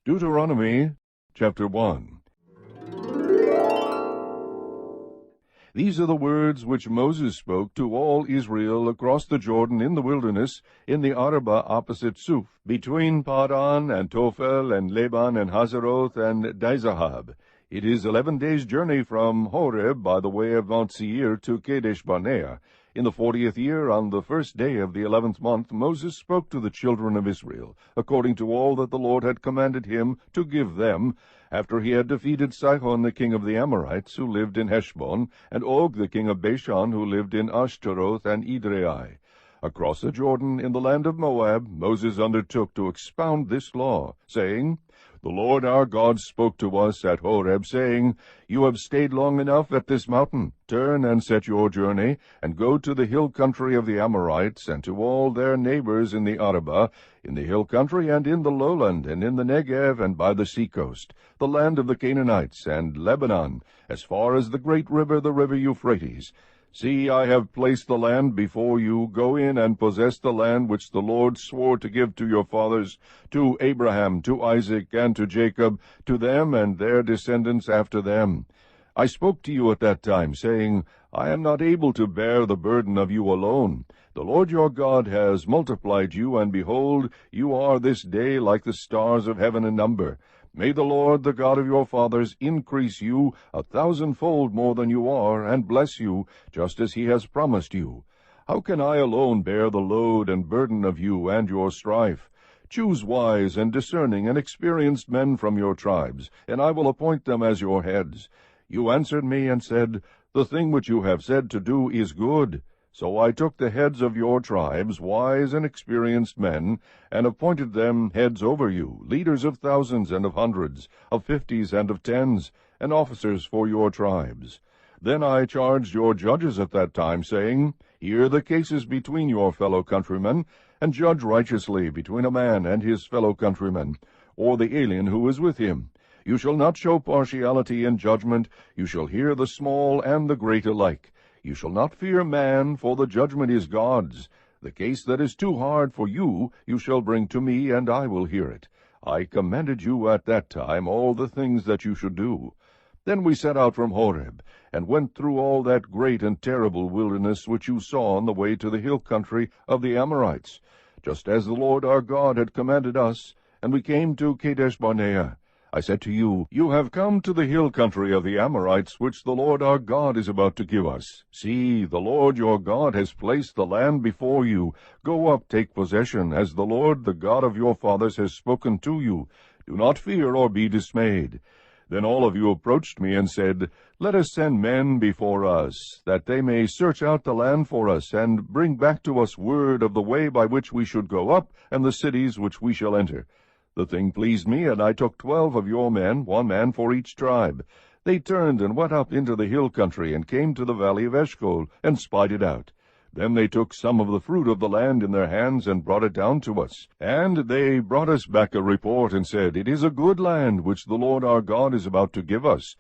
Deuteronomy chapter 1. These are the words which Moses spoke to all Israel across the Jordan in the wilderness, in the Arabah opposite Suph, between Padan and Tophel and Laban and Hazeroth and Dizahab. It is 11 days' journey from Horeb by the way of Mount Seir to Kadesh Barnea. In the 40th year, on the first day of the 11th month, Moses spoke to the children of Israel, according to all that the Lord had commanded him to give them, after he had defeated Sihon the king of the Amorites, who lived in Heshbon, and Og the king of Bashan, who lived in Ashtaroth and Edrei. Across the Jordan, in the land of Moab, Moses undertook to expound this law, saying, The Lord our God spoke to us at Horeb, saying, You have stayed long enough at this mountain. Turn and set your journey, and go to the hill country of the Amorites, and to all their neighbors in the Arabah, in the hill country, and in the lowland, and in the Negev, and by the seacoast, the land of the Canaanites, and Lebanon, as far as the great river, the river Euphrates. See, I have placed the land before you. Go in and possess the land which the Lord swore to give to your fathers, to Abraham, to Isaac, and to Jacob, to them and their descendants after them. I spoke to you at that time, saying, I am not able to bear the burden of you alone. The Lord your God has multiplied you, and behold, you are this day like the stars of heaven in number. May the Lord, the God of your fathers, increase you 1,000-fold more than you are, and bless you, just as he has promised you. How can I alone bear the load and burden of you and your strife? Choose wise and discerning and experienced men from your tribes, and I will appoint them as your heads. You answered me and said, The thing which you have said to do is good. So I took the heads of your tribes, wise and experienced men, and appointed them heads over you, leaders of thousands and of hundreds, of 50s and of 10s, and officers for your tribes. Then I charged your judges at that time, saying, Hear the cases between your fellow countrymen, and judge righteously between a man and his fellow countryman, or the alien who is with him. You shall not show partiality in judgment. You shall hear the small and the great alike. You shall not fear man, for the judgment is God's. The case that is too hard for you, you shall bring to me, and I will hear it. I commanded you at that time all the things that you should do. Then we set out from Horeb, and went through all that great and terrible wilderness which you saw on the way to the hill country of the Amorites, just as the Lord our God had commanded us, and we came to Kadesh Barnea. I said to you, You have come to the hill country of the Amorites, which the Lord our God is about to give us. See, the Lord your God has placed the land before you. Go up, take possession, as the Lord, the God of your fathers, has spoken to you. Do not fear or be dismayed. Then all of you approached me and said, Let us send men before us, that they may search out the land for us, and bring back to us word of the way by which we should go up, and the cities which we shall enter. The thing pleased me, and I took 12 of your men, 1 man for each tribe. They turned and went up into the hill country, and came to the valley of Eshcol, and spied it out. Then they took some of the fruit of the land in their hands, and brought it down to us. And they brought us back a report, and said, It is a good land which the Lord our God is about to give us.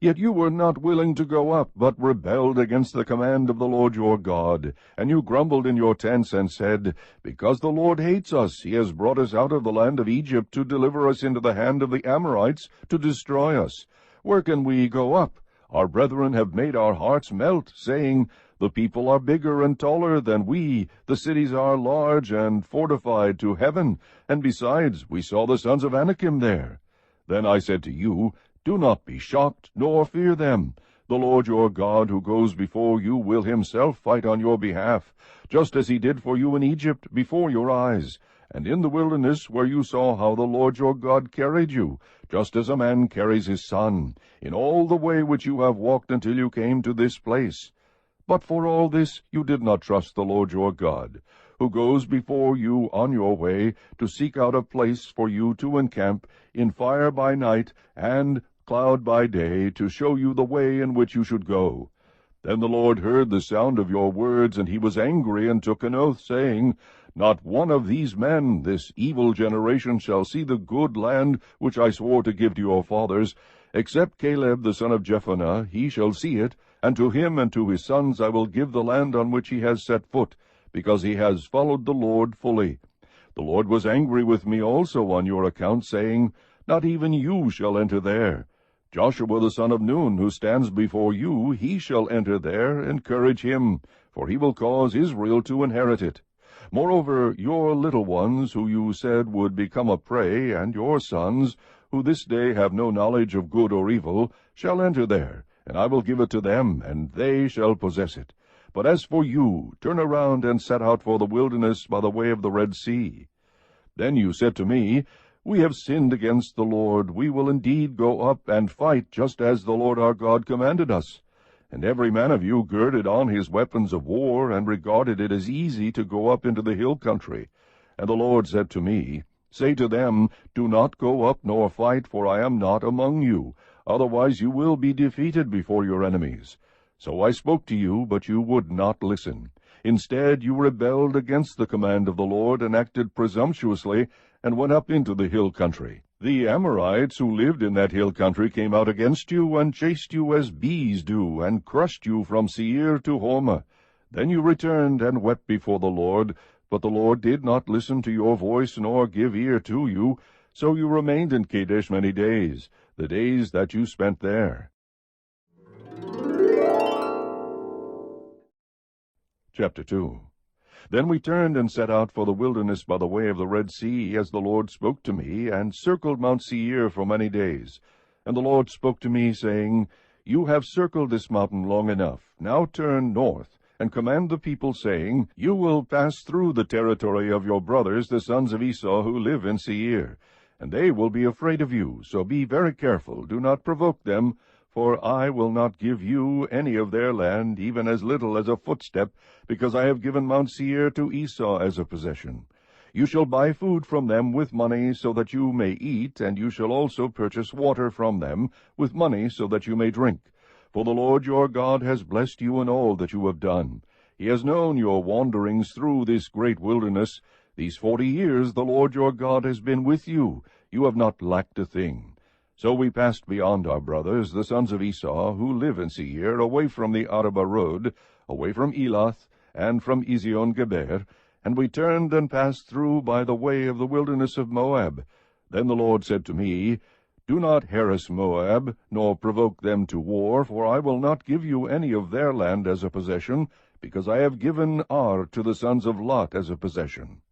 Yet you were not willing to go up, but rebelled against the command of the Lord your God. And you grumbled in your tents, and said, Because the Lord hates us, he has brought us out of the land of Egypt to deliver us into the hand of the Amorites, to destroy us. Where can we go up? Our brethren have made our hearts melt, saying, The people are bigger and taller than we, the cities are large and fortified to heaven, and besides, we saw the sons of Anakim there. Then I said to you, Do not be shocked, nor fear them. The Lord your God, who goes before you, will himself fight on your behalf, just as he did for you in Egypt, before your eyes, and in the wilderness, where you saw how the Lord your God carried you, just as a man carries his son, in all the way which you have walked until you came to this place. But for all this you did not trust the Lord your God, who goes before you on your way, to seek out a place for you to encamp, in fire by night, and cloud by day, to show you the way in which you should go. Then the Lord heard the sound of your words, and he was angry, and took an oath, saying, Not one of these men, this evil generation, shall see the good land which I swore to give to your fathers, except Caleb the son of Jephunneh. He shall see it, and to him and to his sons I will give the land on which he has set foot, because he has followed the Lord fully. The Lord was angry with me also on your account, saying, not even you shall enter there. Joshua the son of Nun, who stands before you, he shall enter there. Encourage him, for he will cause Israel to inherit it. Moreover, your little ones, who you said would become a prey, and your sons, who this day have no knowledge of good or evil, shall enter there, and I will give it to them, and they shall possess it. But as for you, turn around and set out for the wilderness by the way of the Red Sea. Then you said to me, We have sinned against the Lord. We will indeed go up and fight, just as the Lord our God commanded us. And every man of you girded on his weapons of war, and regarded it as easy to go up into the hill country. And the Lord said to me, Say to them, Do not go up nor fight, for I am not among you. Otherwise you will be defeated before your enemies. So I spoke to you, but you would not listen. Instead you rebelled against the command of the Lord, and acted presumptuously, and went up into the hill country. The Amorites who lived in that hill country came out against you, and chased you as bees do, and crushed you from Seir to Hormah. Then you returned and wept before the Lord, but the Lord did not listen to your voice, nor give ear to you. So you remained in Kadesh many days, the days that you spent there. Chapter 2. Then we turned and set out for the wilderness by the way of the Red Sea, as the Lord spoke to me, and circled Mount Seir for many days. And the Lord spoke to me, saying, You have circled this mountain long enough. Now turn north, and command the people, saying, You will pass through the territory of your brothers, the sons of Esau, who live in Seir. And they will be afraid of you, so be very careful. Do not provoke them, for I will not give you any of their land, even as little as a footstep, because I have given Mount Seir to Esau as a possession. You shall buy food from them with money, so that you may eat, and you shall also purchase water from them with money, so that you may drink. For the Lord your God has blessed you in all that you have done. He has known your wanderings through this great wilderness. These 40 years the Lord your God has been with you. You have not lacked a thing. So we passed beyond our brothers, the sons of Esau, who live in Seir, away from the Arabah road, away from Elath, and from Ezion-Geber, and we turned and passed through by the way of the wilderness of Moab. Then the Lord said to me, Do not harass Moab, nor provoke them to war, for I will not give you any of their land as a possession, because I have given Ar to the sons of Lot as a possession.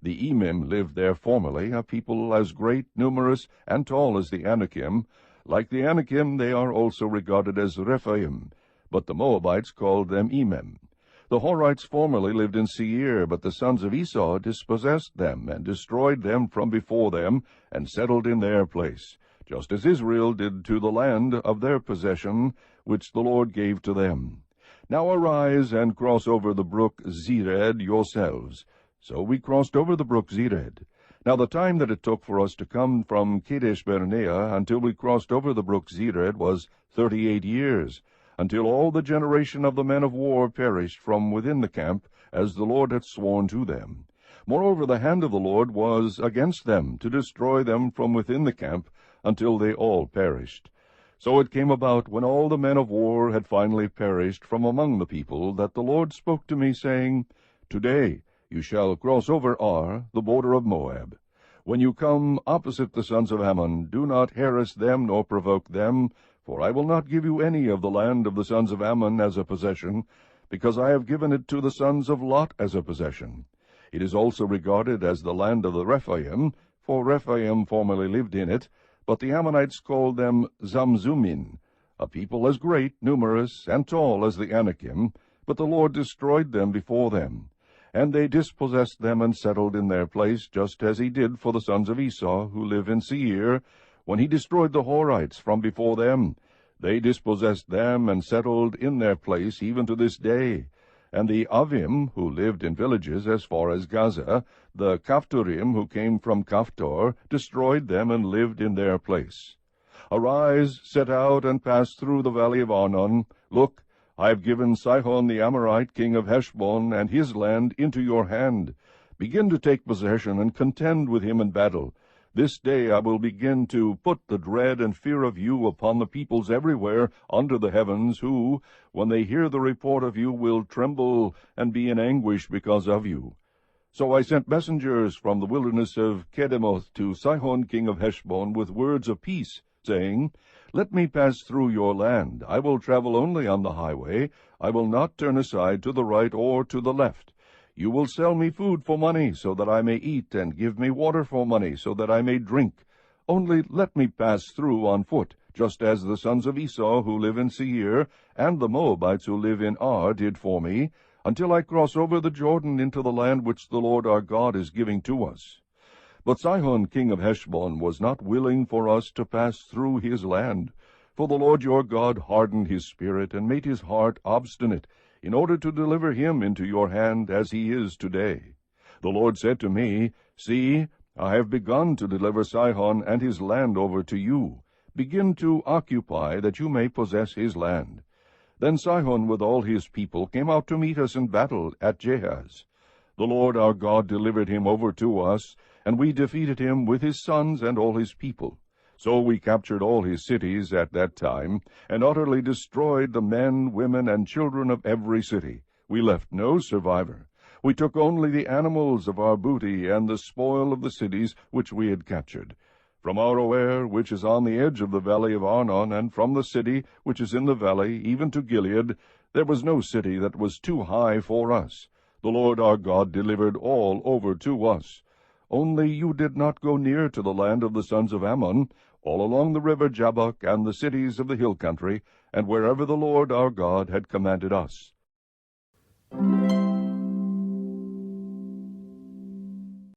The Emim lived there formerly, a people as great, numerous, and tall as the Anakim. Like the Anakim, they are also regarded as Rephaim, but the Moabites called them Emim. The Horites formerly lived in Seir, but the sons of Esau dispossessed them, and destroyed them from before them, and settled in their place, just as Israel did to the land of their possession, which the Lord gave to them. Now arise, and cross over the brook Zered yourselves. So we crossed over the brook Zered. Now the time that it took for us to come from Kadesh-Barnea until we crossed over the brook Zered was 38 years, until all the generation of the men of war perished from within the camp, as the Lord had sworn to them. Moreover, the hand of the Lord was against them, to destroy them from within the camp, until they all perished. So it came about, when all the men of war had finally perished from among the people, that the Lord spoke to me, saying, Today you shall cross over Ar, the border of Moab. When you come opposite the sons of Ammon, do not harass them nor provoke them, for I will not give you any of the land of the sons of Ammon as a possession, because I have given it to the sons of Lot as a possession. It is also regarded as the land of the Rephaim, for Rephaim formerly lived in it, but the Ammonites called them Zamzumin, a people as great, numerous, and tall as the Anakim, but the Lord destroyed them before them. And they dispossessed them and settled in their place, just as he did for the sons of Esau, who live in Seir, when he destroyed the Horites from before them. They dispossessed them and settled in their place even to this day. And the Avim, who lived in villages as far as Gaza, the Caphtorim, who came from Caphtor, destroyed them and lived in their place. Arise, set out, and pass through the valley of Arnon. Look, I have given Sihon the Amorite, king of Heshbon, and his land into your hand. Begin to take possession, and contend with him in battle. This day I will begin to put the dread and fear of you upon the peoples everywhere under the heavens, who, when they hear the report of you, will tremble and be in anguish because of you. So I sent messengers from the wilderness of Kedemoth to Sihon king of Heshbon with words of peace, saying, Let me pass through your land. I will travel only on the highway. I will not turn aside to the right or to the left. You will sell me food for money, so that I may eat, and give me water for money, so that I may drink. Only let me pass through on foot, just as the sons of Esau who live in Seir, and the Moabites who live in Ar did for me, until I cross over the Jordan into the land which the Lord our God is giving to us. But Sihon king of Heshbon was not willing for us to pass through his land. For the Lord your God hardened his spirit, and made his heart obstinate, in order to deliver him into your hand, as he is today. The Lord said to me, See, I have begun to deliver Sihon and his land over to you. Begin to occupy, that you may possess his land. Then Sihon with all his people came out to meet us in battle at Jahaz. The Lord our God delivered him over to us, and we defeated him with his sons and all his people. So we captured all his cities at that time, and utterly destroyed the men, women, and children of every city. We left no survivor. We took only the animals of our booty and the spoil of the cities which we had captured. From Aroer, which is on the edge of the valley of Arnon, and from the city which is in the valley, even to Gilead, there was no city that was too high for us. The Lord our God delivered all over to us. Only you did not go near to the land of the sons of Ammon, all along the river Jabbok, and the cities of the hill country, and wherever the Lord our God had commanded us.